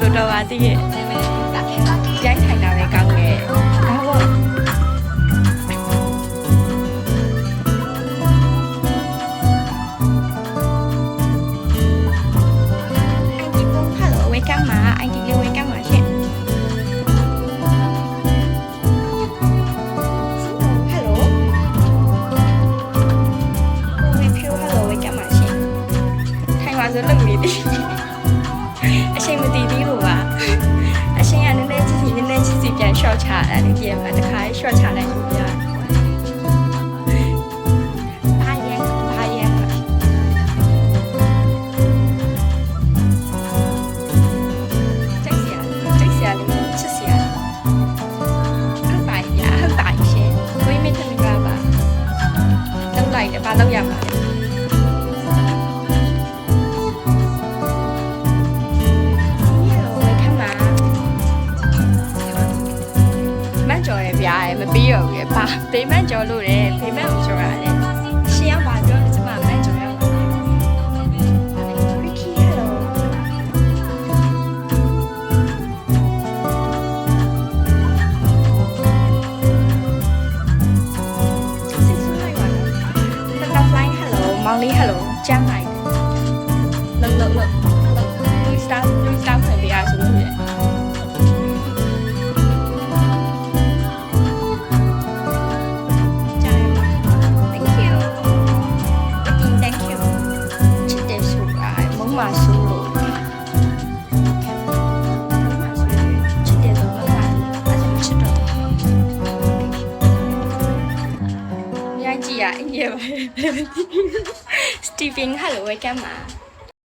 လို့တော့ပါသေးရဲ့ရိုင်းထိုင်တာပဲကောင်းတယ်ဒါပေါ့ဆိုလုပ်နေသည်အချိန်မတည်သေးလို့ပါအချိန်ကနည်းနည်းချစ်ပြန် short ချတာလေပြန်မှာတခါ short ချလိုက်လို့ပြဘာရဲစိတ်เสียလေးချစ်เสียဟုတ်ပါရဲ့ဟုတ်ပါရှင်ကိုင်းမထမကပါလောက်လိုက်တယ်ဘာလောက်ရမှာမပြီးရောလေပါပေမန့်ကြော်လို့တယ်ပေမန့်ကိုကြော်ရတယ်ရှင်ရောက်ပါပြောတယ်ကျမမန့်ကြော်ရောက်တယ်Ricky hello စစ်ဆိုးလိုက်ပါတော့ flying hello မောင်လေး hello ကျမ်းလိုက်တယ်လောက်လူစတာဖွင့်ပေးရဆိုလို့ရတယ်Steven hello welcome